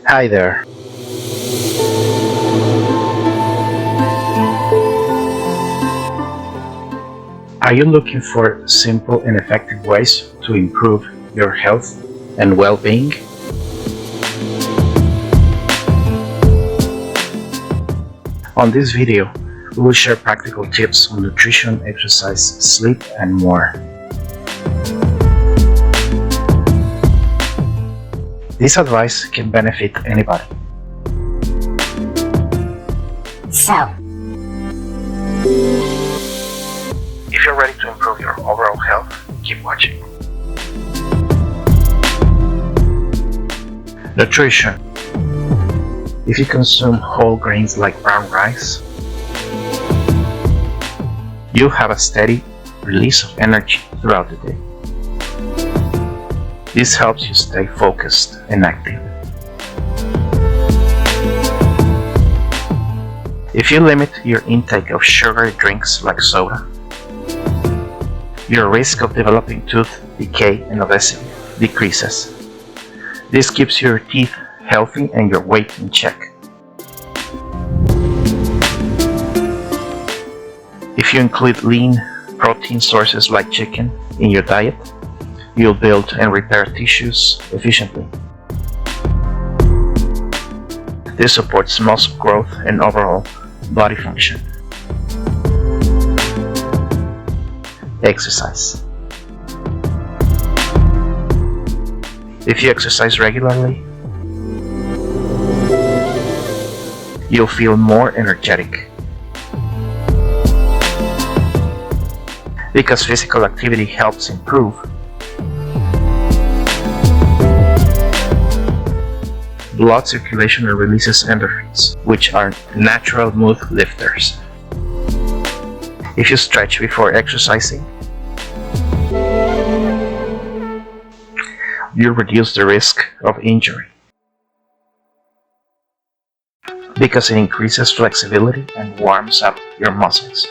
Hi there. Are you looking for simple and effective ways to improve your health and well-being? On this video, we will share practical tips on nutrition, exercise, sleep, and more. This advice can benefit anybody. So, if you're ready to improve your overall health, keep watching. Nutrition. If you consume whole grains like brown rice, you'll have a steady release of energy throughout the day. This helps you stay focused and active. If you limit your intake of sugary drinks like soda, your risk of developing tooth decay and obesity decreases. This keeps your teeth healthy and your weight in check. If you include lean protein sources like chicken in your diet, you'll build and repair tissues efficiently. This supports muscle growth and overall body function. Exercise. If you exercise regularly, you'll feel more energetic. Because physical activity helps improve blood circulation and releases endorphins, which are natural mood lifters. If you stretch before exercising, you reduce the risk of injury because it increases flexibility and warms up your muscles.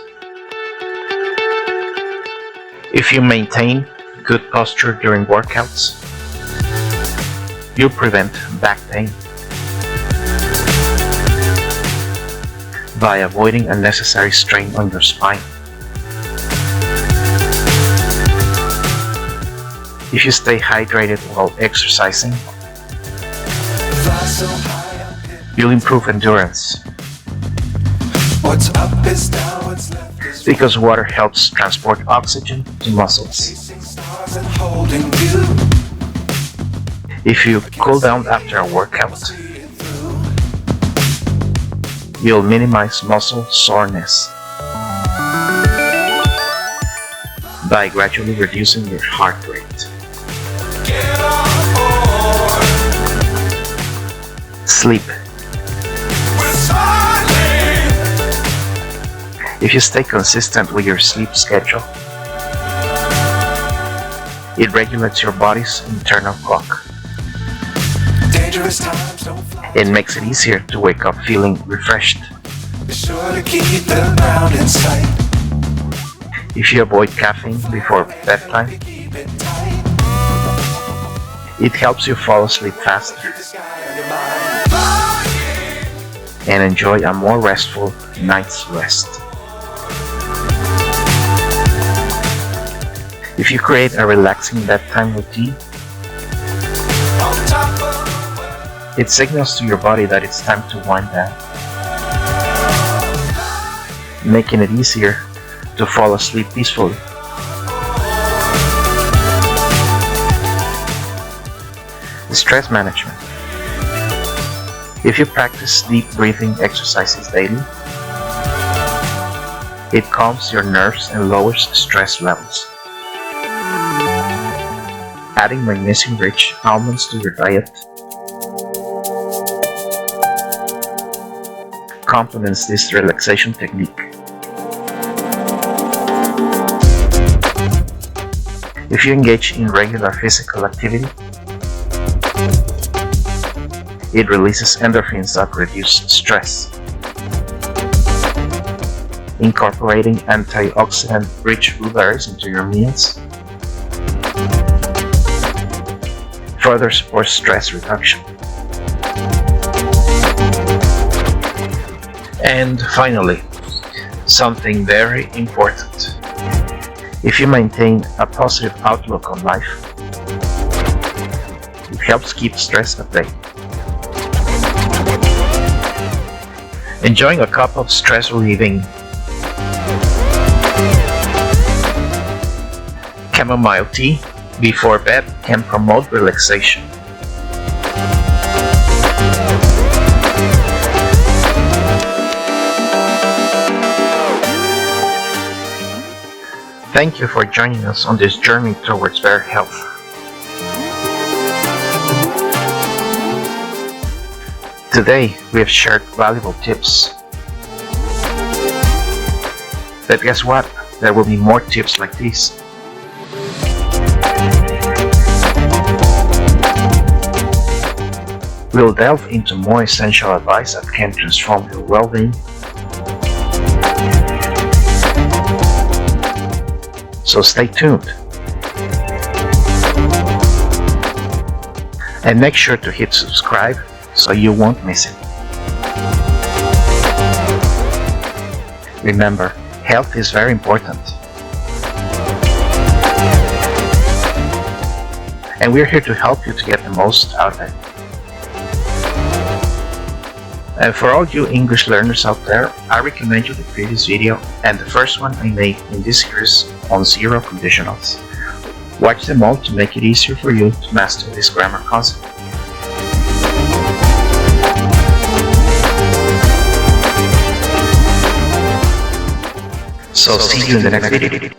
If you maintain good posture during workouts, you prevent back pain by avoiding unnecessary strain on your spine. If you stay hydrated while exercising, you'll improve endurance because water helps transport oxygen to muscles. If you cool down after a workout, you'll minimize muscle soreness by gradually reducing your heart rate. Sleep. If you stay consistent with your sleep schedule, it regulates your body's internal clock. It makes it easier to wake up feeling refreshed. If you avoid caffeine before bedtime, it helps you fall asleep faster and enjoy a more restful night's rest. If you create a relaxing bedtime routine, it signals to your body that it's time to wind down, making it easier to fall asleep peacefully. Stress management. If you practice deep breathing exercises daily, it calms your nerves and lowers stress levels. Adding magnesium-rich almonds to your diet complements this relaxation technique. If you engage in regular physical activity, it releases endorphins that reduce stress. Incorporating antioxidant-rich blueberries into your meals further supports stress reduction. And finally, something very important. If you maintain a positive outlook on life, it helps keep stress at bay. Enjoying a cup of stress-relieving chamomile tea before bed can promote relaxation. Thank you for joining us on this journey towards better health. Today, we have shared valuable tips. But guess what? There will be more tips like these. We'll delve into more essential advice that can transform your well-being. So stay tuned. And make sure to hit subscribe so you won't miss it. Remember, health is very important. And we're here to help you to get the most out of it. And for all you English learners out there, I recommend you the previous video and the first one I made in this series on 0 conditionals. Watch them all to make it easier for you to master this grammar concept. So see you in the next video.